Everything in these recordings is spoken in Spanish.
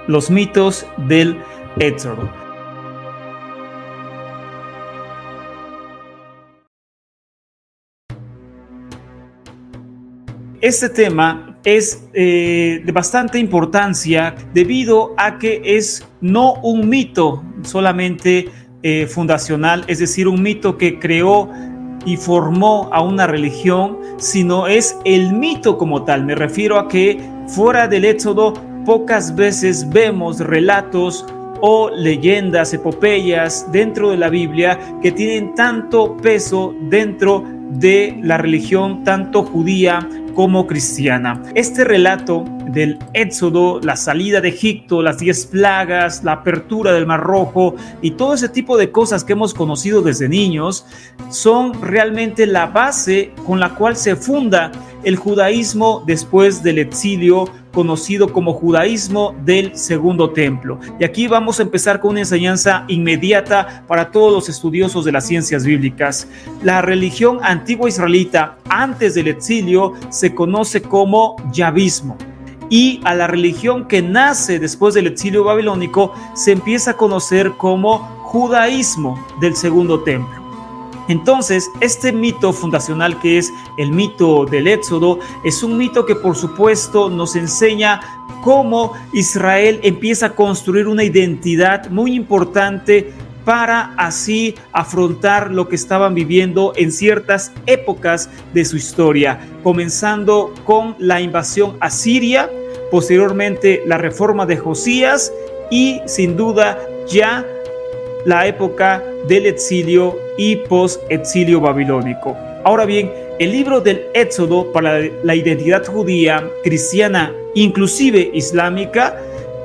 los mitos del Éxodo. Este tema es de bastante importancia debido a que es no un mito solamente fundacional, es decir, un mito que creó y formó a una religión, sino es el mito como tal. Me refiero a que fuera del Éxodo pocas veces vemos relatos o leyendas, epopeyas dentro de la Biblia que tienen tanto peso dentro de la religión, tanto judía como cristiana. Este relato del Éxodo, la salida de Egipto, las 10 plagas, la apertura del Mar Rojo y todo ese tipo de cosas que hemos conocido desde niños son realmente la base con la cual se funda el judaísmo después del exilio, conocido como judaísmo del Segundo Templo. Y aquí vamos a empezar con una enseñanza inmediata para todos los estudiosos de las ciencias bíblicas. La religión antigua israelita antes del exilio se conoce como Yahvismo, y a la religión que nace después del exilio babilónico se empieza a conocer como judaísmo del Segundo Templo. Entonces, este mito fundacional que es el mito del Éxodo es un mito que por supuesto nos enseña cómo Israel empieza a construir una identidad muy importante para así afrontar lo que estaban viviendo en ciertas épocas de su historia, comenzando con la invasión asiria, posteriormente la reforma de Josías y sin duda ya la época del exilio y post-exilio babilónico. Ahora bien, el libro del Éxodo para la identidad judía, cristiana, inclusive islámica,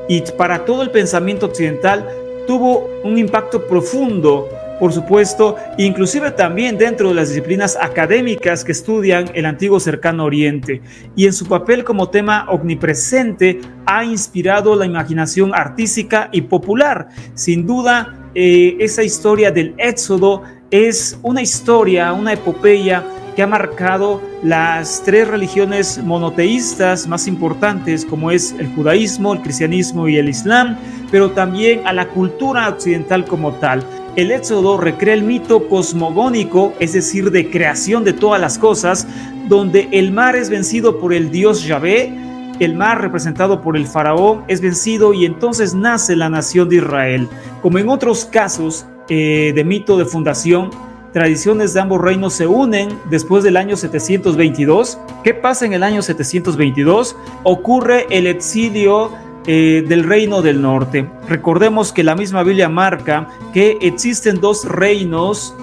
y para todo el pensamiento occidental, tuvo un impacto profundo, por supuesto, inclusive también dentro de las disciplinas académicas que estudian el antiguo cercano oriente, y en su papel como tema omnipresente ha inspirado la imaginación artística y popular. Sin duda, esa historia del Éxodo es una historia, una epopeya que ha marcado las 3 religiones monoteístas más importantes, como es el judaísmo, el cristianismo y el islam, pero también a la cultura occidental como tal. El Éxodo recrea el mito cosmogónico, es decir, de creación de todas las cosas, donde el mar es vencido por el dios Yahvé, el mar representado por el faraón es vencido y entonces nace la nación de Israel. Como en otros casos de mito de fundación, tradiciones de ambos reinos se unen después del año 722. ¿Qué pasa en el año 722? Ocurre el exilio del reino del norte. Recordemos que la misma Biblia marca que existen 2 reinos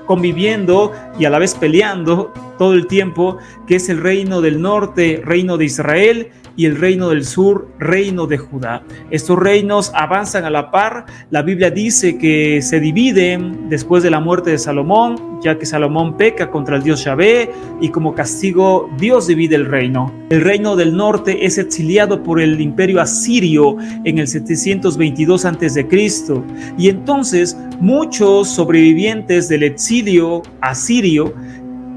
conviviendo y a la vez peleando todo el tiempo, que es el reino del norte, reino de Israel, y el reino del sur, reino de Judá. Estos reinos avanzan a la par. La Biblia dice que se dividen después de la muerte de Salomón, ya que Salomón peca contra el dios Yahvé y como castigo Dios divide el reino. El reino del norte es exiliado por el imperio asirio en el 722 a.C. y entonces muchos sobrevivientes del exilio asirio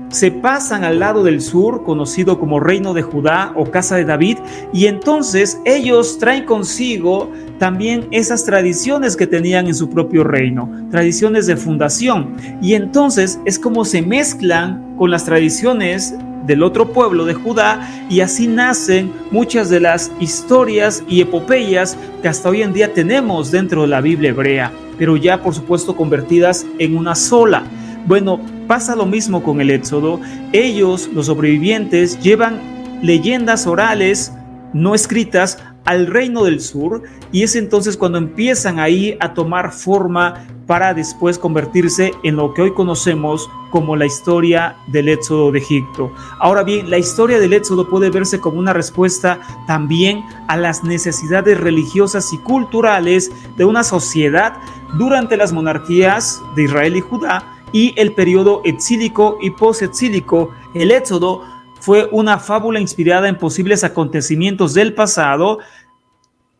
se pasan al lado del sur, conocido como Reino de Judá o Casa de David, y entonces ellos traen consigo también esas tradiciones que tenían en su propio reino, tradiciones de fundación, y entonces es como se mezclan con las tradiciones del otro pueblo de Judá, y así nacen muchas de las historias y epopeyas que hasta hoy en día tenemos dentro de la Biblia hebrea, pero ya por supuesto convertidas en una sola. Bueno, pasa lo mismo con el Éxodo. Ellos, los sobrevivientes, llevan leyendas orales no escritas al reino del sur, y es entonces cuando empiezan ahí a tomar forma para después convertirse en lo que hoy conocemos como la historia del Éxodo de Egipto. Ahora bien, la historia del Éxodo puede verse como una respuesta también a las necesidades religiosas y culturales de una sociedad durante las monarquías de Israel y Judá y el periodo exílico y post-exílico. El Éxodo fue una fábula inspirada en posibles acontecimientos del pasado,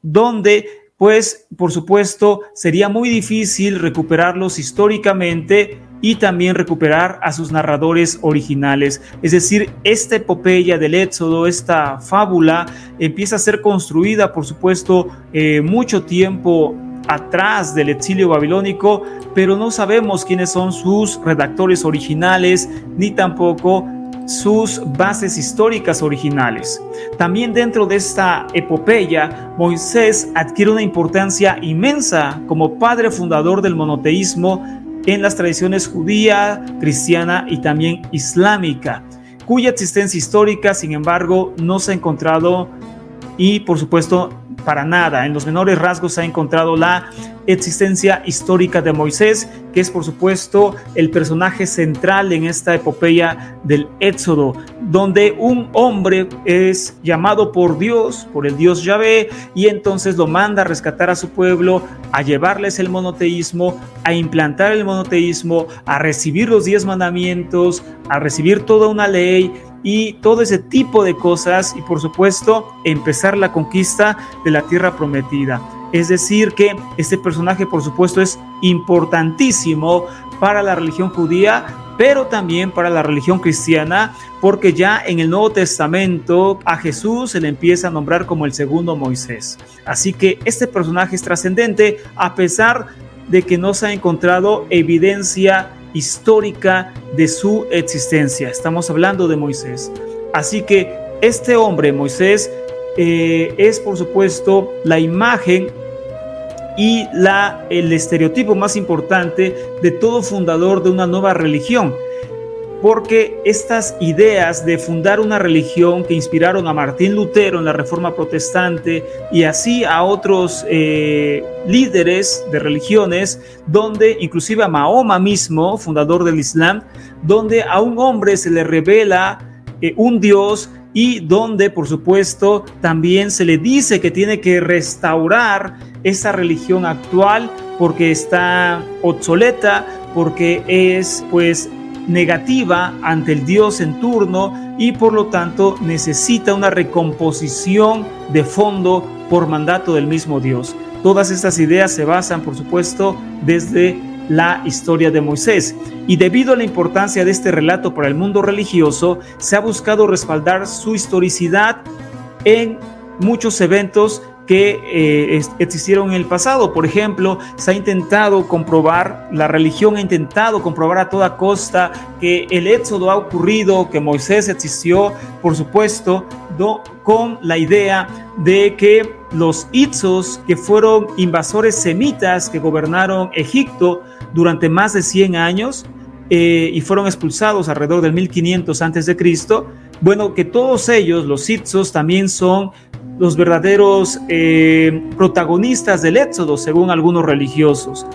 donde, pues, por supuesto, sería muy difícil recuperarlos históricamente y también recuperar a sus narradores originales. Es decir, esta epopeya del Éxodo, esta fábula, empieza a ser construida, por supuesto, mucho tiempo atrás del exilio babilónico, pero no sabemos quiénes son sus redactores originales, ni tampoco sus bases históricas originales. También dentro de esta epopeya, Moisés adquiere una importancia inmensa como padre fundador del monoteísmo en las tradiciones judía, cristiana y también islámica, cuya existencia histórica, sin embargo, no se ha encontrado y, por supuesto, para nada. En los menores rasgos se ha encontrado la existencia histórica de Moisés, que es, por supuesto, el personaje central en esta epopeya del Éxodo, donde un hombre es llamado por Dios, por el Dios Yahvé, y entonces lo manda a rescatar a su pueblo, a llevarles el monoteísmo, a implantar el monoteísmo, a recibir los 10 mandamientos, a recibir toda una ley y todo ese tipo de cosas, y por supuesto empezar la conquista de la tierra prometida. Es decir que este personaje, por supuesto, es importantísimo para la religión judía, pero también para la religión cristiana, porque ya en el Nuevo Testamento a Jesús se le empieza a nombrar como el segundo Moisés. Así que este personaje es trascendente, a pesar de que no se ha encontrado evidencia histórica de su existencia. Estamos hablando de Moisés. Así que este hombre, Moisés, es, por supuesto, la imagen y el estereotipo más importante de todo fundador de una nueva religión, porque estas ideas de fundar una religión que inspiraron a Martín Lutero en la Reforma Protestante y así a otros líderes de religiones, donde inclusive a Mahoma mismo, fundador del Islam, donde a un hombre se le revela un Dios, y donde, por supuesto, también se le dice que tiene que restaurar esa religión actual porque está obsoleta, porque es, pues, negativa ante el Dios en turno y por lo tanto necesita una recomposición de fondo por mandato del mismo Dios. Todas estas ideas se basan, por supuesto, desde la historia de Moisés, y debido a la importancia de este relato para el mundo religioso, se ha buscado respaldar su historicidad en muchos eventos que existieron en el pasado. Por ejemplo, se ha intentado comprobar, la religión ha intentado comprobar a toda costa que el éxodo ha ocurrido, que Moisés existió, por supuesto, con la idea de que los hicsos, que fueron invasores semitas que gobernaron Egipto durante más de 100 años y fueron expulsados alrededor del 1500 a.C., bueno, que todos ellos, los hicsos, también son los verdaderos protagonistas del éxodo, según algunos religiosos.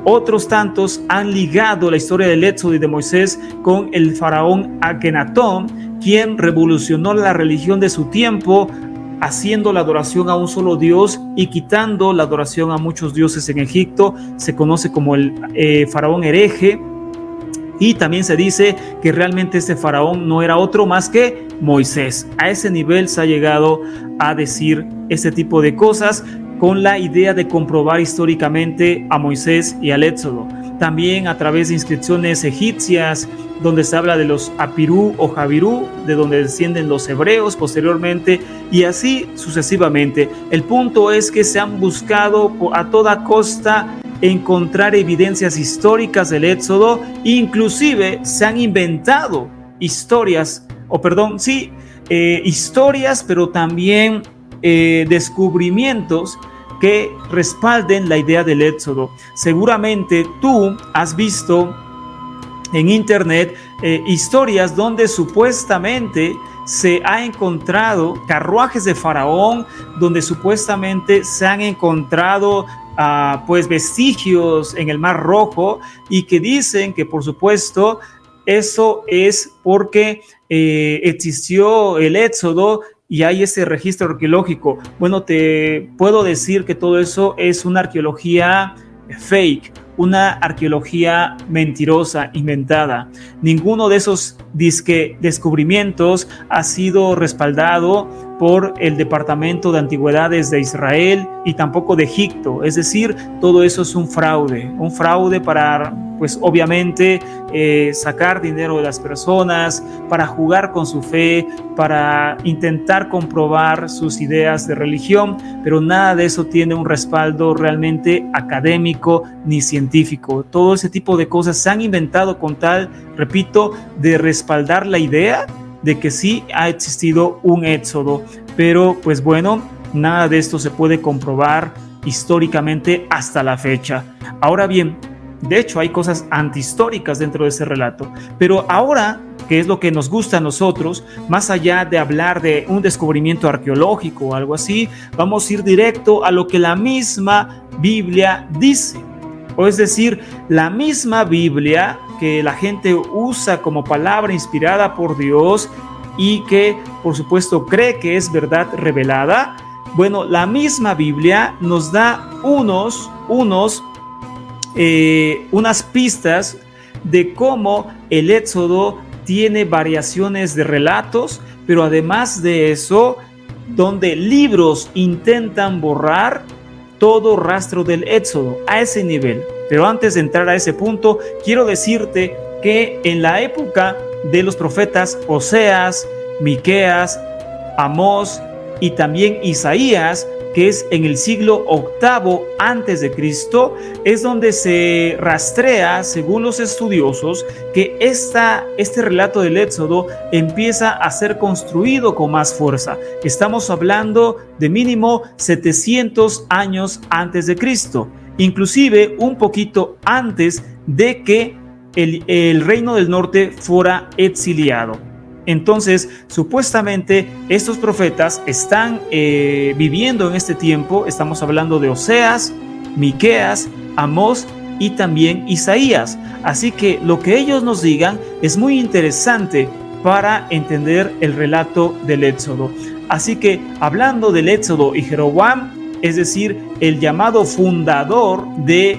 Otros tantos han ligado la historia del éxodo y de Moisés con el faraón Akenatón, quien revolucionó la religión de su tiempo, haciendo la adoración a un solo Dios y quitando la adoración a muchos dioses en Egipto. Se conoce como el faraón hereje. Y también se dice que realmente este faraón no era otro más que Moisés. A ese nivel se ha llegado a decir este tipo de cosas con la idea de comprobar históricamente a Moisés y al Éxodo. También a través de inscripciones egipcias, donde se habla de los Apirú o Jabirú, de donde descienden los hebreos posteriormente, y así sucesivamente. El punto es que se han buscado a toda costa encontrar evidencias históricas del Éxodo, inclusive se han inventado historias, historias, pero también descubrimientos que respalden la idea del Éxodo. Seguramente tú has visto en internet historias donde supuestamente se ha encontrado carruajes de faraón, donde supuestamente se han encontrado pues vestigios en el Mar Rojo, y que dicen que por supuesto eso es porque existió el Éxodo y hay ese registro arqueológico. Bueno, te puedo decir que todo eso es una arqueología fake, una arqueología mentirosa, inventada. Ninguno de esos descubrimientos ha sido respaldado por el Departamento de Antigüedades de Israel y tampoco de Egipto. Es decir, todo eso es un fraude para, pues obviamente, sacar dinero de las personas, para jugar con su fe, para intentar comprobar sus ideas de religión, pero nada de eso tiene un respaldo realmente académico ni científico. Todo ese tipo de cosas se han inventado con tal, repito, de respaldar la idea de que sí ha existido un éxodo, pero pues bueno, nada de esto se puede comprobar históricamente hasta la fecha. Ahora bien, de hecho hay cosas antihistóricas dentro de ese relato, pero ahora, que es lo que nos gusta a nosotros, más allá de hablar de un descubrimiento arqueológico o algo así, vamos a ir directo a lo que la misma Biblia dice. O es decir, la misma Biblia que la gente usa como palabra inspirada por Dios y que por supuesto cree que es verdad revelada. Bueno, la misma Biblia nos da unas pistas de cómo el Éxodo tiene variaciones de relatos, pero además de eso, donde libros intentan borrar todo rastro del Éxodo a ese nivel. Pero antes de entrar a ese punto, quiero decirte que en la época de los profetas Oseas, Miqueas, Amós y también Isaías, que es en el siglo VIII antes de Cristo, es donde se rastrea, según los estudiosos, que este relato del Éxodo empieza a ser construido con más fuerza. Estamos hablando de mínimo 700 años antes de Cristo, inclusive un poquito antes de que el reino del norte fuera exiliado. Entonces, supuestamente, estos profetas están viviendo en este tiempo. Estamos hablando de Oseas, Miqueas, Amós y también Isaías. Así que lo que ellos nos digan es muy interesante para entender el relato del Éxodo. Así que, hablando del Éxodo y Jeroboam, es decir, el llamado fundador del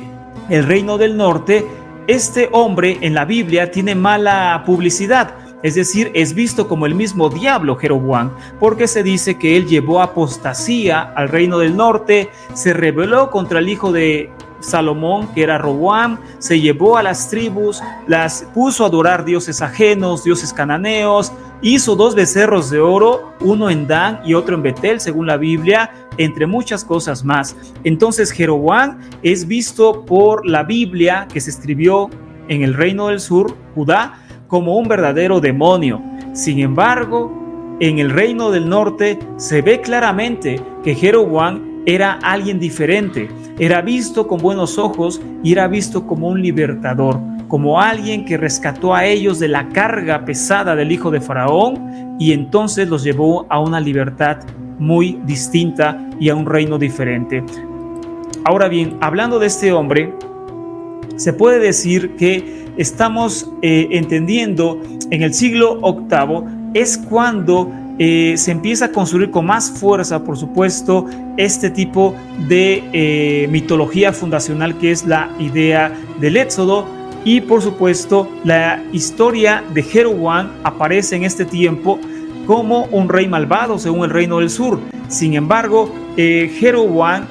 reino del norte, este hombre en la Biblia tiene mala publicidad. Es decir, es visto como el mismo diablo Jeroboam, porque se dice que él llevó apostasía al reino del norte, se rebeló contra el hijo de Salomón, que era Roboam, se llevó a las tribus, las puso a adorar dioses ajenos, dioses cananeos, hizo 2 becerros de oro, uno en Dan y otro en Betel, según la Biblia, entre muchas cosas más. Entonces Jeroboam es visto por la Biblia, que se escribió en el reino del sur, Judá, como un verdadero demonio. Sin embargo, en el reino del norte se ve claramente que Jeroboam era alguien diferente, era visto con buenos ojos y era visto como un libertador, como alguien que rescató a ellos de la carga pesada del hijo de Faraón y entonces los llevó a una libertad muy distinta y a un reino diferente. Ahora bien, hablando de este hombre, se puede decir que estamos entendiendo en el siglo VIII es cuando se empieza a construir con más fuerza, por supuesto, este tipo de mitología fundacional que es la idea del Éxodo. Y por supuesto, la historia de Jeroboam aparece en este tiempo como un rey malvado según el reino del sur. Sin embargo, Jeroboam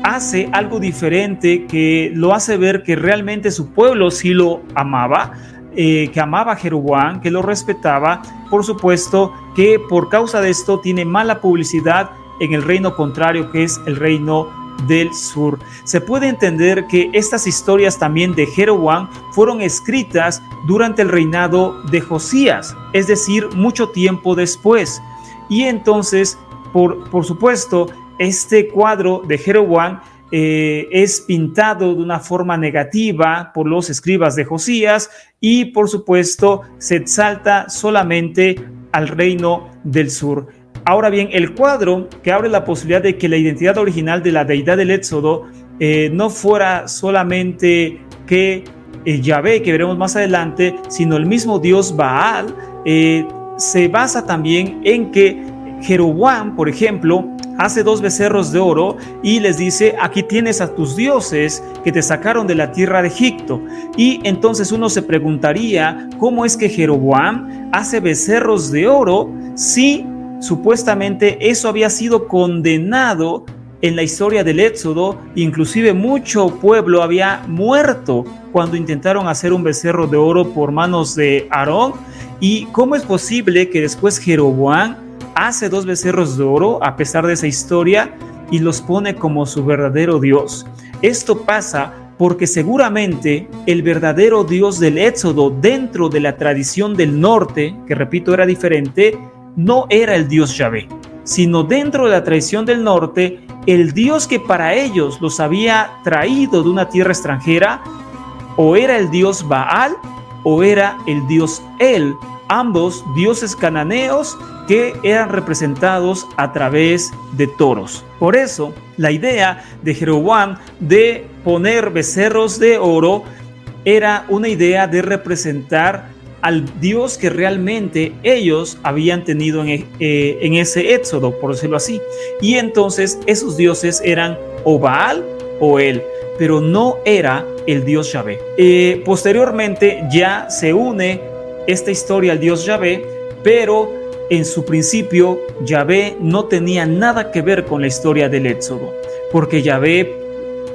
hace algo diferente que lo hace ver que realmente su pueblo sí lo amaba, que amaba a Jeroboam, que lo respetaba. Por supuesto que por causa de esto tiene mala publicidad en el reino contrario, que es el reino del sur. Se puede entender que estas historias también de Jeroboam fueron escritas durante el reinado de Josías, es decir, mucho tiempo después. Y entonces, por supuesto, este cuadro de Jeroboam es pintado de una forma negativa por los escribas de Josías y por supuesto se exalta solamente al reino del sur. Ahora bien, el cuadro que abre la posibilidad de que la identidad original de la deidad del Éxodo no fuera solamente que Yahvé, que veremos más adelante, sino el mismo dios Baal, se basa también en que Jeroboam, por ejemplo, hace 2 becerros de oro y les dice: aquí tienes a tus dioses que te sacaron de la tierra de Egipto. Y entonces uno se preguntaría, ¿cómo es que Jeroboam hace becerros de oro si supuestamente eso había sido condenado en la historia del Éxodo? Inclusive mucho pueblo había muerto cuando intentaron hacer un becerro de oro por manos de Aarón. ¿Y cómo es posible que después Jeroboam hace 2 becerros de oro a pesar de esa historia y los pone como su verdadero Dios? Esto pasa porque seguramente el verdadero Dios del Éxodo, dentro de la tradición del norte, que repito era diferente, no era el Dios Yahvé, sino dentro de la tradición del norte, el Dios que para ellos los había traído de una tierra extranjera, o era el Dios Baal o era el Dios El, ambos dioses cananeos que eran representados a través de toros. Por eso, la idea de Jeroboam de poner becerros de oro era una idea de representar al Dios que realmente ellos habían tenido en ese éxodo, por decirlo así. Y entonces esos dioses eran o Baal o El, pero no era el Dios Yahvé. Posteriormente ya se une esta historia al Dios Yahvé, pero en su principio Yahvé no tenía nada que ver con la historia del Éxodo, porque Yahvé,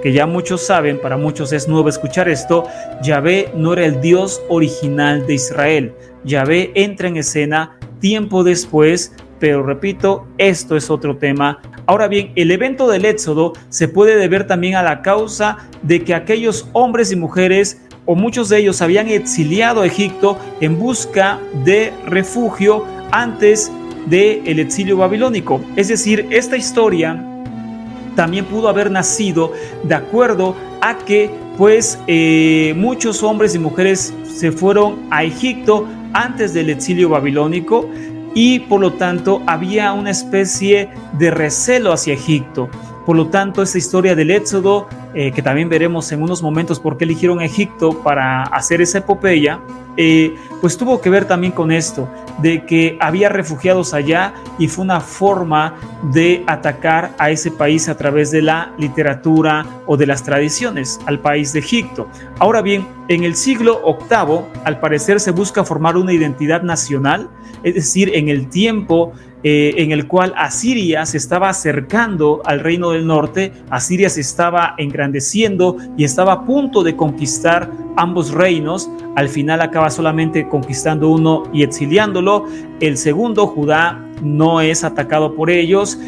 que ya muchos saben, para muchos es nuevo escuchar esto, Yahvé no era el Dios original de Israel. Yahvé entra en escena tiempo después, pero repito, esto es otro tema. Ahora bien, el evento del Éxodo se puede deber también a la causa de que aquellos hombres y mujeres, o muchos de ellos, habían exiliado a Egipto en busca de refugio antes del exilio babilónico. Es decir, esta historia también pudo haber nacido de acuerdo a que muchos hombres y mujeres se fueron a Egipto antes del exilio babilónico y por lo tanto había una especie de recelo hacia Egipto. Por lo tanto, esta historia del Éxodo, que también veremos en unos momentos por qué eligieron Egipto para hacer esa epopeya, pues tuvo que ver también con esto, de que había refugiados allá y fue una forma de atacar a ese país a través de la literatura o de las tradiciones, al país de Egipto. Ahora bien, en el siglo VIII, al parecer se busca formar una identidad nacional, es decir, en el tiempo en el cual Asiria se estaba acercando al reino del norte, Asiria se estaba engrandeciendo y estaba a punto de conquistar ambos reinos. Al final acaba solamente conquistando uno y exiliándolo. El segundo, Judá, no es atacado por ellos.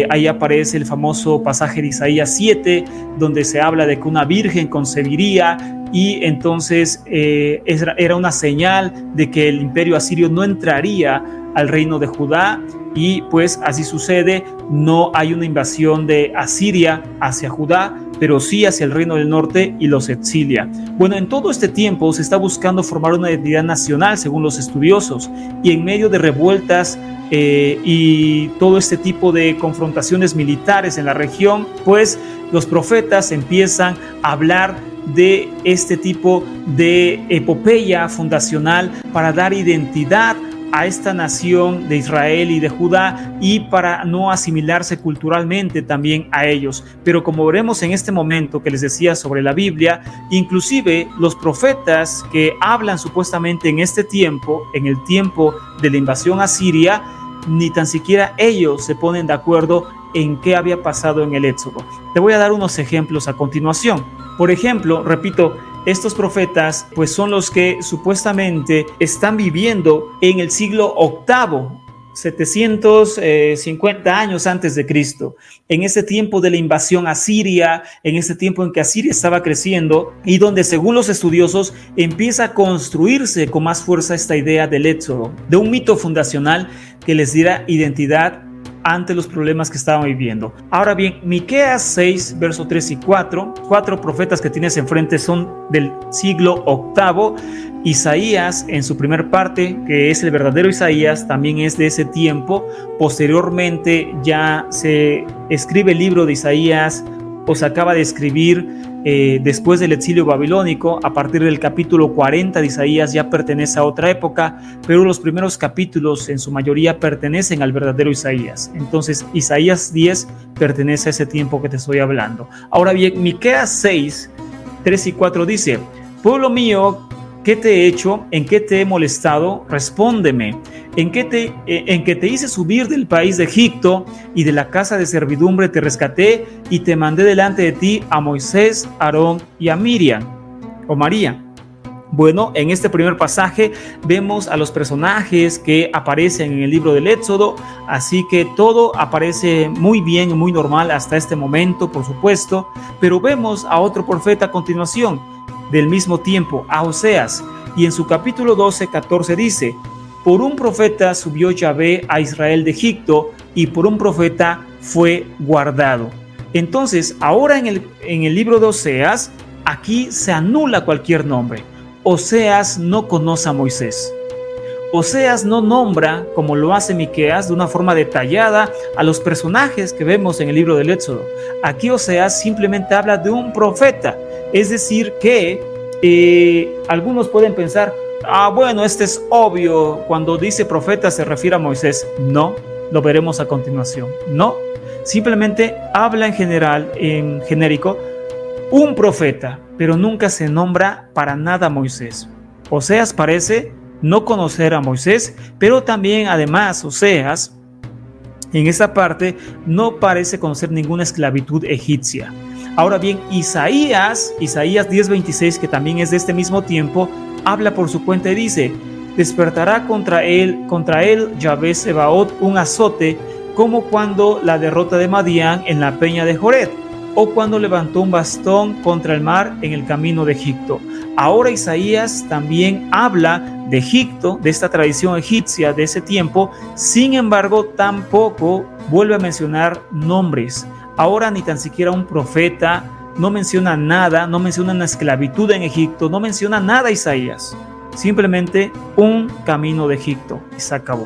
Ahí aparece el famoso pasaje de Isaías 7, donde se habla de que una virgen concebiría y entonces era una señal de que el imperio asirio no entraría al reino de Judá y pues así sucede. No hay una invasión de Asiria hacia Judá, pero sí hacia el reino del norte y los exilia. Bueno, en todo este tiempo se está buscando formar una identidad nacional según los estudiosos y en medio de revueltas y todo este tipo de confrontaciones militares en la región, pues los profetas empiezan a hablar de este tipo de epopeya fundacional para dar identidad a esta nación de Israel y de Judá y para no asimilarse culturalmente también a ellos. Pero como veremos en este momento que les decía sobre la Biblia, inclusive los profetas que hablan supuestamente en este tiempo, en el tiempo de la invasión asiria, ni tan siquiera ellos se ponen de acuerdo en qué había pasado en el Éxodo. Te voy a dar unos ejemplos a continuación. Por ejemplo, repito, estos profetas pues son los que supuestamente están viviendo en el siglo VIII, 750 años antes de Cristo, en ese tiempo de la invasión asiria, en ese tiempo en que Asiria estaba creciendo y donde según los estudiosos empieza a construirse con más fuerza esta idea del Éxodo, de un mito fundacional que les diera identidad ante los problemas que estaban viviendo. Ahora bien, Miqueas 6, verso 3 y 4, 4 profetas que tienes enfrente son del siglo VIII. Isaías, en su primer parte, que es el verdadero Isaías, también es de ese tiempo. Posteriormente ya se escribe el libro de Isaías, o se acaba de escribir después del exilio babilónico. A partir del capítulo 40 de Isaías ya pertenece a otra época, pero los primeros capítulos en su mayoría pertenecen al verdadero Isaías. Entonces Isaías 10 pertenece a ese tiempo que te estoy hablando. Ahora bien, Miqueas 6, 3 y 4 dice: pueblo mío, ¿qué te he hecho? ¿En qué te he molestado? Respóndeme. ¿En que te hice subir del país de Egipto y de la casa de servidumbre te rescaté y te mandé delante de ti a Moisés, Aarón y a Miriam o María? Bueno, en este primer pasaje vemos a los personajes que aparecen en el libro del Éxodo, así que todo aparece muy bien y muy normal hasta este momento, por supuesto, pero vemos a otro profeta a continuación, del mismo tiempo, a Oseas, y en su capítulo 12, 14 dice: por un profeta subió Yahvé a Israel de Egipto y por un profeta fue guardado. Entonces, ahora en el libro de Oseas, aquí se anula cualquier nombre. Oseas no conoce a Moisés. Oseas no nombra, como lo hace Miqueas, de una forma detallada a los personajes que vemos en el libro del Éxodo. Aquí Oseas simplemente habla de un profeta, es decir que algunos pueden pensar: bueno, este es obvio, cuando dice profeta se refiere a Moisés. No, lo veremos a continuación. No, simplemente habla en general, en genérico, un profeta, pero nunca se nombra para nada a Moisés. Oseas parece no conocer a Moisés, pero también además Oseas en esa parte no parece conocer ninguna esclavitud egipcia. Ahora bien, Isaías 10:26, que también es de este mismo tiempo, habla por su cuenta y dice: despertará contra él Yahvé Sebaot un azote, como cuando la derrota de Madián en la peña de Jored, o cuando levantó un bastón contra el mar en el camino de Egipto. Ahora Isaías también habla de Egipto, de esta tradición egipcia de ese tiempo, sin embargo tampoco vuelve a mencionar nombres. Ahora ni tan siquiera un profeta, no menciona nada, no menciona una esclavitud en Egipto, no menciona nada Isaías, simplemente un camino de Egipto y se acabó.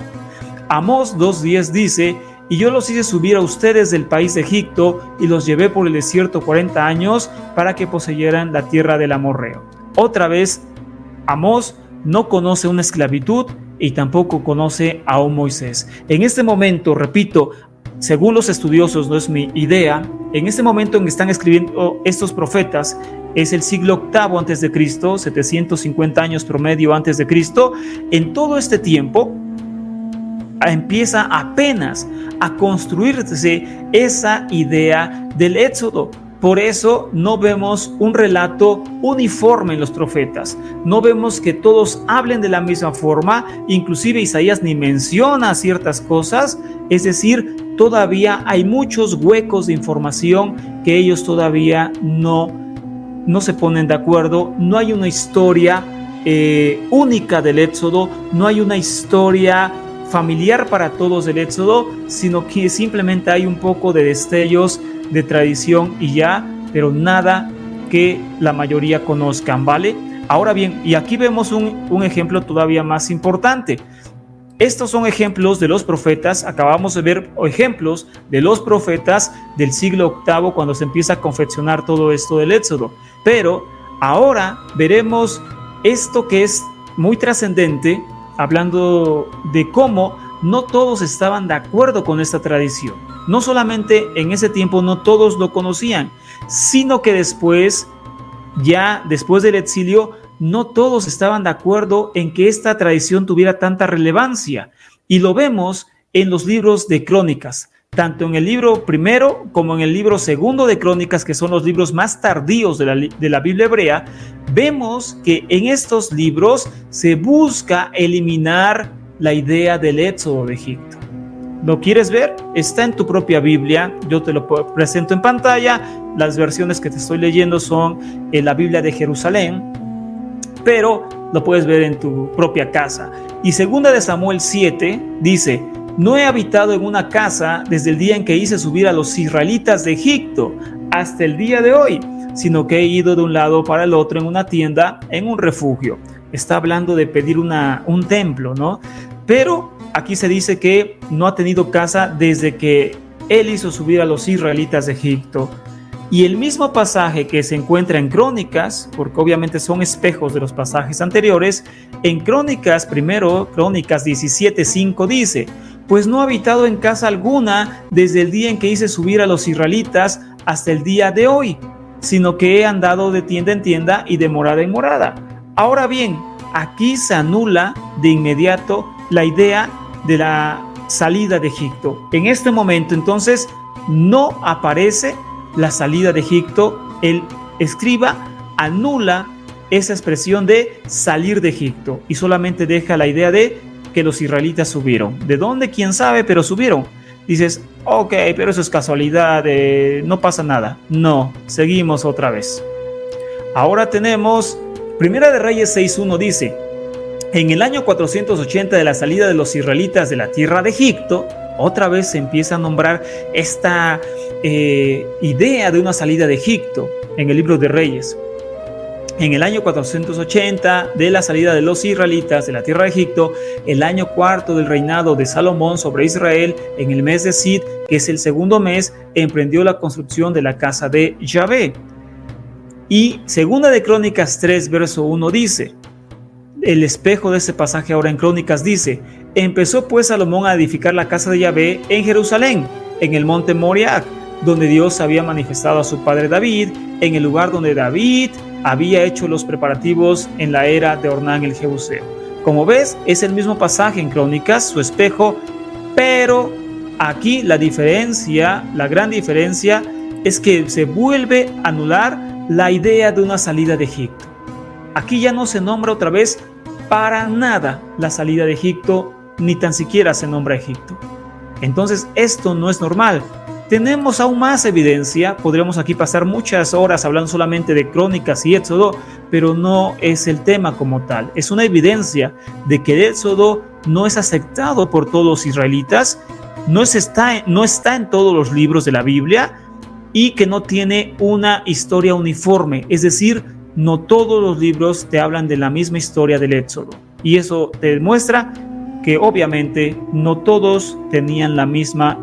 Amós 2:10 dice: y yo los hice subir a ustedes del país de Egipto y los llevé por el desierto 40 años para que poseyeran la tierra del amorreo. Otra vez, Amós no conoce una esclavitud y tampoco conoce a un Moisés. En este momento, repito, según los estudiosos, no es mi idea, en este momento en que están escribiendo estos profetas, es el siglo VIII antes de Cristo, 750 años promedio antes de Cristo. En todo este tiempo empieza apenas a construirse esa idea del Éxodo. Por eso no vemos un relato uniforme en los profetas, no vemos que todos hablen de la misma forma, inclusive Isaías ni menciona ciertas cosas, es decir, todavía hay muchos huecos de información que ellos todavía no se ponen de acuerdo, no hay una historia única del Éxodo, no hay una historia familiar para todos del Éxodo, sino que simplemente hay un poco de destellos de tradición y ya, pero nada que la mayoría conozcan, ¿vale? Ahora bien, y aquí vemos un ejemplo todavía más importante. Estos son ejemplos de los profetas, acabamos de ver ejemplos de los profetas del siglo VIII cuando se empieza a confeccionar todo esto del Éxodo, pero ahora veremos esto que es muy trascendente, hablando de cómo no todos estaban de acuerdo con esta tradición. No solamente en ese tiempo no todos lo conocían, sino que después del exilio, no todos estaban de acuerdo en que esta tradición tuviera tanta relevancia. Y lo vemos en los libros de Crónicas, tanto en el libro primero como en el libro segundo de Crónicas, que son los libros más tardíos de la Biblia hebrea. Vemos que en estos libros se busca eliminar la idea del éxodo de Egipto. ¿Lo quieres ver? Está en tu propia Biblia, yo te lo presento en pantalla. Las versiones que te estoy leyendo son en la Biblia de Jerusalén, pero lo puedes ver en tu propia casa. Y segunda de Samuel 7 dice: no he habitado en una casa desde el día en que hice subir a los israelitas de Egipto hasta el día de hoy, sino que he ido de un lado para el otro en una tienda, en un refugio. Está hablando de pedir un templo, ¿no? Pero aquí se dice que no ha tenido casa desde que él hizo subir a los israelitas de Egipto. Y el mismo pasaje que se encuentra en Crónicas, porque obviamente son espejos de los pasajes anteriores, en Crónicas, primero, Crónicas 17:5 dice: pues no he habitado en casa alguna desde el día en que hice subir a los israelitas hasta el día de hoy, sino que he andado de tienda en tienda y de morada en morada. Ahora bien, aquí se anula de inmediato la idea de la salida de Egipto. En este momento, entonces, no aparece la salida de Egipto. El escriba anula esa expresión de salir de Egipto y solamente deja la idea de que los israelitas subieron. ¿De dónde? ¿Quién sabe? Pero subieron. Dices, ok, pero eso es casualidad, no pasa nada. No, seguimos otra vez. Ahora tenemos Primera de Reyes 6:1 dice: en el año 480 de la salida de los israelitas de la tierra de Egipto, otra vez se empieza a nombrar esta idea de una salida de Egipto en el libro de Reyes. En el año 480 de la salida de los israelitas de la tierra de Egipto, el año cuarto del reinado de Salomón sobre Israel, en el mes de Sid, que es el segundo mes, emprendió la construcción de la casa de Yahvé. Y segunda de Crónicas 3, verso 1 dice, el espejo de ese pasaje ahora en Crónicas dice: empezó pues Salomón a edificar la casa de Yahvé en Jerusalén, en el monte Moriah, donde Dios había manifestado a su padre David, en el lugar donde David había hecho los preparativos en la era de Ornán el Jebuseo. Como ves, es el mismo pasaje en Crónicas, su espejo, pero aquí la diferencia, la gran diferencia, es que se vuelve a anular la idea de una salida de Egipto. Aquí ya no se nombra otra vez para nada la salida de Egipto, ni tan siquiera se nombra Egipto. Entonces esto no es normal. Tenemos aún más evidencia, podríamos aquí pasar muchas horas hablando solamente de Crónicas y Éxodo, pero no es el tema como tal. Es una evidencia de que el Éxodo no es aceptado por todos los israelitas, no está en todos los libros de la Biblia y que no tiene una historia uniforme, es decir, no todos los libros te hablan de la misma historia del Éxodo. Y eso te demuestra que obviamente no todos tenían la misma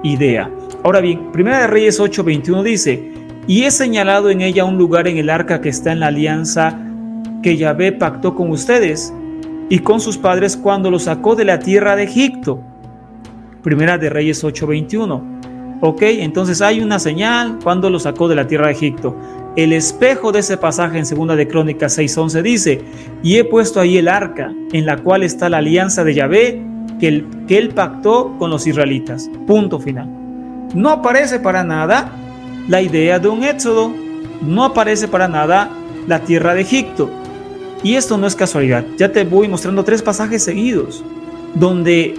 idea. Ahora bien, Primera de Reyes 8:21 dice: y he señalado en ella un lugar en el arca que está en la alianza que Yahvé pactó con ustedes y con sus padres cuando los sacó de la tierra de Egipto. Primera de Reyes 8:21. Ok, entonces hay una señal cuando los sacó de la tierra de Egipto. El espejo de ese pasaje en Segunda de Crónicas 6:11 dice: y he puesto ahí el arca en la cual está la alianza de Yahvé que él pactó con los israelitas. Punto final. No aparece para nada la idea de un éxodo, no aparece para nada la tierra de Egipto. Y esto no es casualidad. Ya te voy mostrando 3 pasajes seguidos donde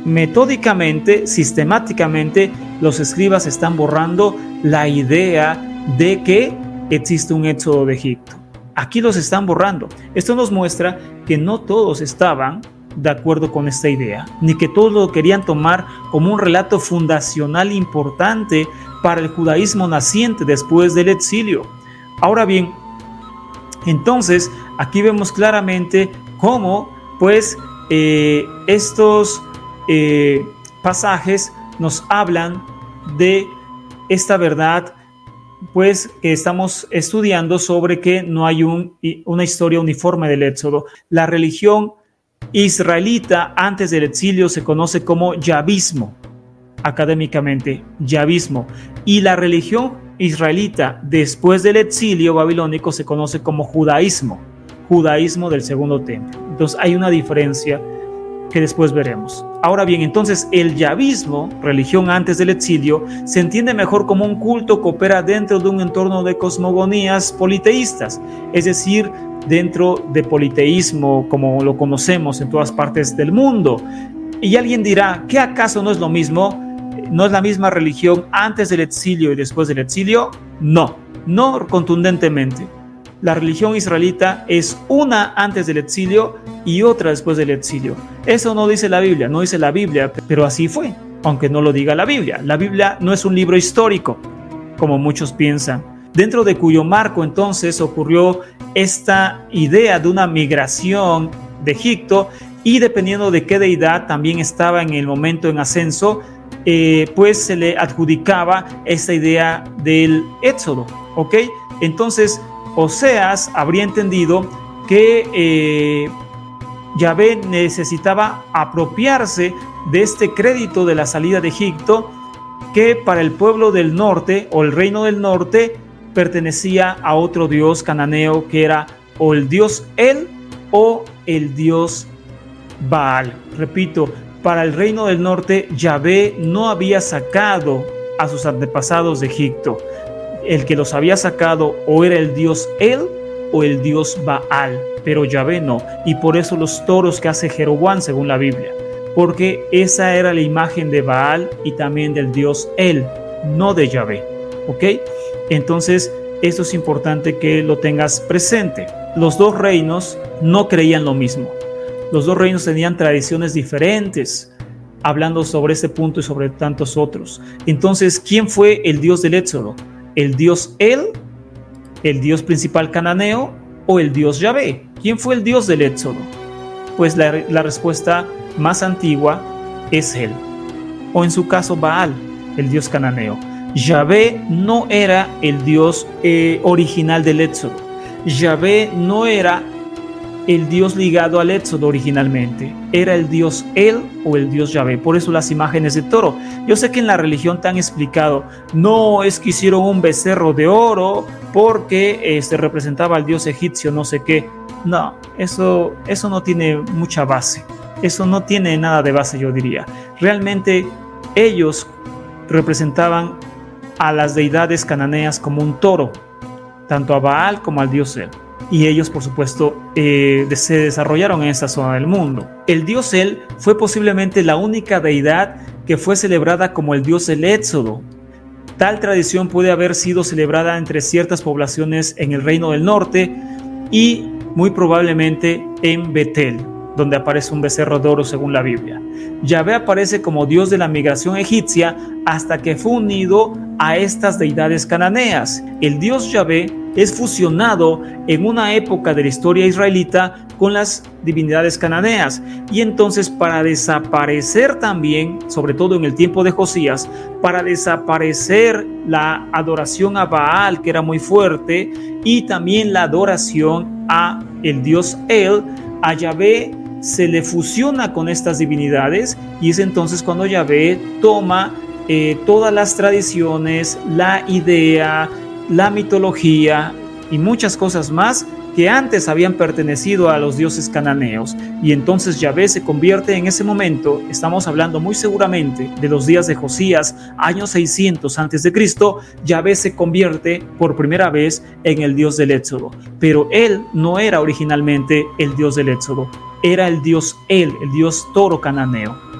metódicamente, sistemáticamente, los escribas están borrando la idea de que existe un éxodo de Egipto. Aquí los están borrando. Esto nos muestra que no todos estaban de acuerdo con esta idea, ni que todos lo querían tomar como un relato fundacional importante para el judaísmo naciente después del exilio. Ahora bien, entonces aquí vemos claramente cómo pues estos pasajes nos hablan de esta verdad pues que estamos estudiando sobre que no hay una historia uniforme del Éxodo. La religión israelita antes del exilio se conoce como yavismo, académicamente, yavismo, y la religión israelita después del exilio babilónico se conoce como judaísmo, judaísmo del segundo templo. Entonces hay una diferencia que después veremos. Ahora bien, entonces el yavismo, religión antes del exilio, se entiende mejor como un culto que opera dentro de un entorno de cosmogonías politeístas, es decir, dentro de politeísmo como lo conocemos en todas partes del mundo. Y alguien dirá, ¿qué acaso no es lo mismo? ¿No es la misma religión antes del exilio y después del exilio? No, no contundentemente. La religión israelita es una antes del exilio y otra después del exilio. Eso no dice la Biblia, no dice la Biblia, pero así fue, aunque no lo diga la Biblia. La Biblia no es un libro histórico, como muchos piensan, dentro de cuyo marco entonces ocurrió esta idea de una migración de Egipto y dependiendo de qué deidad también estaba en el momento en ascenso, pues se le adjudicaba esta idea del éxodo, ¿ok? Entonces, Oseas habría entendido que Yahvé necesitaba apropiarse de este crédito de la salida de Egipto, que para el pueblo del norte o el reino del norte pertenecía a otro dios cananeo, que era o el dios El o el dios Baal. Repito, para el reino del norte, Yahvé no había sacado a sus antepasados de Egipto. El que los había sacado o era el dios El o el dios Baal, pero Yahvé no. Y por eso los toros que hace Jeroboam, según la Biblia, porque esa era la imagen de Baal y también del dios El, no de Yahvé, ¿ok? Entonces, esto es importante que lo tengas presente. Los dos reinos no creían lo mismo. Los dos reinos tenían tradiciones diferentes, hablando sobre este punto y sobre tantos otros. Entonces, ¿quién fue el dios del Éxodo? ¿El dios El, el dios principal cananeo, o el dios Yahvé? ¿Quién fue el dios del Éxodo? Pues la respuesta más antigua es Él, o en su caso Baal, el dios cananeo. Yahvé no era el dios original del Éxodo. Yahvé no era el dios ligado al Éxodo originalmente, era el dios El o el dios Yahvé. Por eso las imágenes de toro. Yo sé que en la religión te han explicado, no es que hicieron un becerro de oro porque representaba al dios egipcio, no sé qué. No, eso no tiene mucha base. Eso no tiene nada de base, yo diría. Realmente ellos representaban a las deidades cananeas como un toro, tanto a Baal como al dios El. Y ellos, por supuesto, se desarrollaron en esa zona del mundo. El dios El fue posiblemente la única deidad que fue celebrada como el dios del Éxodo. Tal tradición puede haber sido celebrada entre ciertas poblaciones en el reino del norte y muy probablemente en Betel, donde aparece un becerro de oro según la Biblia. Yahvé aparece como dios de la migración egipcia hasta que fue unido a estas deidades cananeas. El dios Yahvé es fusionado en una época de la historia israelita con las divinidades cananeas, y entonces para desaparecer también, sobre todo en el tiempo de Josías, para desaparecer la adoración a Baal, que era muy fuerte, y también la adoración a el dios El, a Yahvé se le fusiona con estas divinidades, y es entonces cuando Yahvé toma todas las tradiciones, la idea, la mitología y muchas cosas más que antes habían pertenecido a los dioses cananeos, y entonces Yahvé se convierte en ese momento, estamos hablando muy seguramente de los días de Josías, año 600 a.C., Yahvé se convierte por primera vez en el dios del Éxodo, pero él no era originalmente el dios del Éxodo, era el dios El, el dios toro cananeo.